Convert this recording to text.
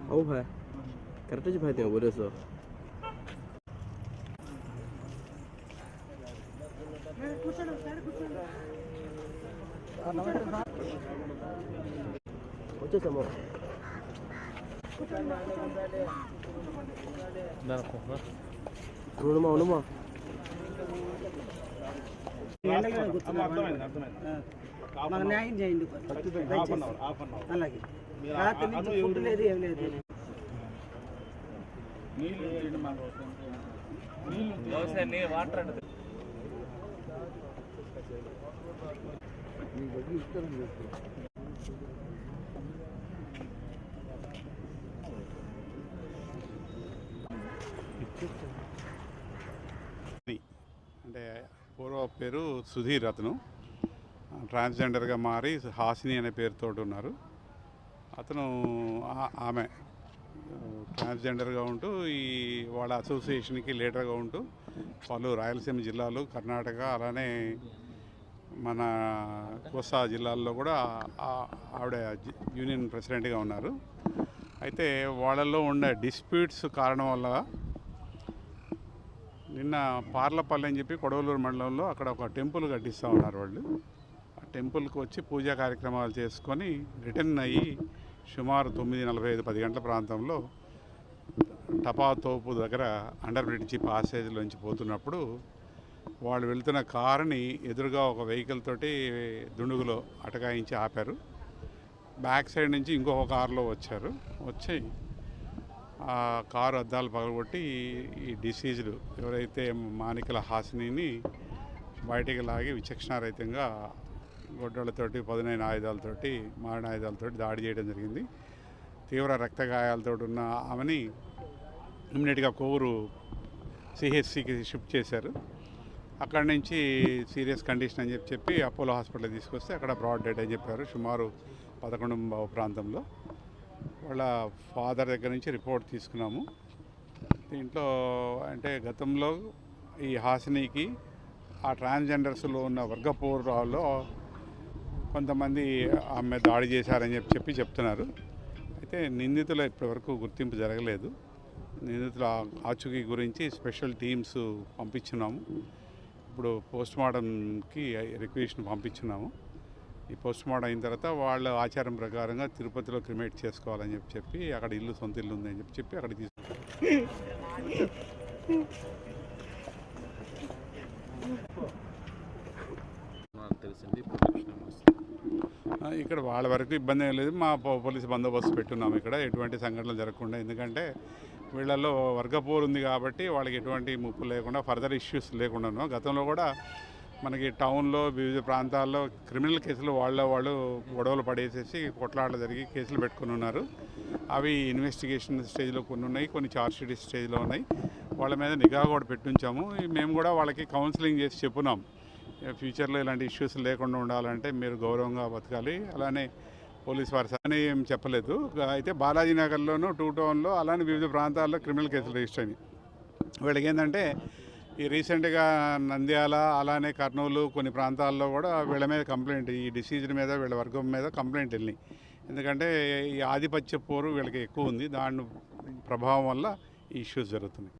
Oh भाई correct जी भाई ते बोले सो వచ్చేసాము అవునమ్మా అవునమ్మా మాకు న్యాయం చేయండి అలాగే రాత్రి నుంచి ఫుడ్ లేదు ఏం లేదు వాటర్ అంటే పూర్వ పేరు సుధీర్, అతను ట్రాన్స్జెండర్గా మారి హాసిని అనే పేరుతో ఉన్నారు. అతను ఆమె ట్రాన్స్జెండర్గా ఉంటూ వాళ్ళ అసోసియేషన్కి లీడర్గా ఉంటూ వాళ్ళు రాయలసీమ జిల్లాలు, కర్ణాటక, అలానే మన కోస్తా జిల్లాల్లో కూడా ఆవిడ యూనియన్ ప్రెసిడెంట్గా ఉన్నారు. అయితే వాళ్ళల్లో ఉండే డిస్ప్యూట్స్ కారణం వల్ల నిన్న పార్లపల్లి అని చెప్పి కొడవలూరు మండలంలో అక్కడ ఒక టెంపుల్ కట్టిస్తూ ఉన్నారు. వాళ్ళు ఆ టెంపుల్కి వచ్చి పూజా కార్యక్రమాలు చేసుకొని రిటర్న్ అయ్యి సుమారు 9:45, 10 గంటల ప్రాంతంలో టపా తోపు దగ్గర అండర్ బ్రిడ్జి పాసేజ్లోంచి పోతున్నప్పుడు వాళ్ళు వెళ్తున్న కారుని ఎదురుగా ఒక వెహికల్ తోటి దుండుగులో అటకాయించి ఆపారు. బ్యాక్ సైడ్ నుంచి ఇంకొక కారులో వచ్చి ఆ కారు అద్దాలు పగలగొట్టి ఈ డిసీజ్డ్ ఎవరైతే మానికల హాసినిని బయటికి లాగి విచక్షణారహితంగా గొడ్డలతోటి, పదునైన ఆయుధాలతోటి, మారణాయుధాలతోటి దాడి చేయడం జరిగింది. తీవ్ర రక్త గాయాలతో ఉన్న ఆమెని ఇమ్మీడియట్గా కోవూరు సిహెచ్సికి షిఫ్ట్ చేశారు. అక్కడి నుంచి సీరియస్ కండిషన్ అని చెప్పి అపోలో హాస్పిటల్ తీసుకొస్తే అక్కడ బ్రాడ్ డెడ్ అని చెప్పారు. సుమారు 11 ప్రాంతంలో. వాళ్ళ ఫాదర్ దగ్గర నుంచి రిపోర్ట్ తీసుకున్నాము. దీంట్లో అంటే గతంలో ఈ హాసినికి ఆ ట్రాన్స్జెండర్స్లో ఉన్న వర్గపోరాల్లో కొంతమంది ఆమె దాడి చేశారని చెప్తున్నారు. అయితే నిందితుల ఇప్పటివరకు గుర్తింపు జరగలేదు. నిందితుల ఆచూకీ గురించి స్పెషల్ టీమ్స్ పంపించున్నాము. ఇప్పుడు పోస్ట్మార్టంకి రిక్వెషన్ పంపించున్నాము. ఈ పోస్ట్మార్టం అయిన తర్వాత వాళ్ళ ఆచారం ప్రకారంగా తిరుపతిలో క్రిమేట్ చేసుకోవాలని చెప్పి అక్కడ సొంత ఇల్లు ఉందని చెప్పి అక్కడ ఇక్కడ వాళ్ళ వరకు ఇబ్బంది ఏం లేదు. మా పోలీసు బందోబస్తు పెట్టున్నాము ఇక్కడ ఎటువంటి సంఘటనలు జరగకుండా. ఎందుకంటే వీళ్ళల్లో వర్గపోరు ఉంది కాబట్టి వాళ్ళకి ఎటువంటి ముప్పు లేకుండా, ఫర్దర్ ఇష్యూస్ లేకుండా. గతంలో కూడా మనకి టౌన్లో వివిధ ప్రాంతాల్లో క్రిమినల్ కేసులు వాళ్ళు గొడవలు పడేసేసి కొట్లాటలు జరిగి కేసులు పెట్టుకుని ఉన్నారు. అవి ఇన్వెస్టిగేషన్ స్టేజ్లో కొన్ని ఉన్నాయి, కొన్ని ఛార్జ్షీట్ స్టేజ్లో ఉన్నాయి. వాళ్ళ మీద నిఘా కూడా పెట్టుంచాము. మేము కూడా వాళ్ళకి కౌన్సిలింగ్ చేసి చెప్పున్నాం, ఫ్యూచర్లో ఇలాంటి ఇష్యూస్ లేకుండా ఉండాలంటే మీరు గౌరవంగా బతకాలి, అలానే పోలీస్ వారి అని ఏం చెప్పలేదు. అయితే బాలాజీ నగర్లోను, 2 టౌన్లో అలానే వివిధ ప్రాంతాల్లో క్రిమినల్ కేసులు రిజిస్టర్ అయినాయి. వీళ్ళకి ఏంటంటే ఈ రీసెంట్గా నంద్యాల, అలానే కర్నూలు కొన్ని ప్రాంతాల్లో కూడా వీళ్ళ మీద కంప్లైంట్, ఈ డిసీజ్ మీద, వీళ్ళ వర్గం మీద కంప్లైంట్ వెళ్ళినాయి. ఎందుకంటే ఈ ఆధిపత్య పోరు వీళ్ళకి ఎక్కువ ఉంది. దాని ప్రభావం వల్ల ఈ ఇష్యూస్ జరుగుతున్నాయి.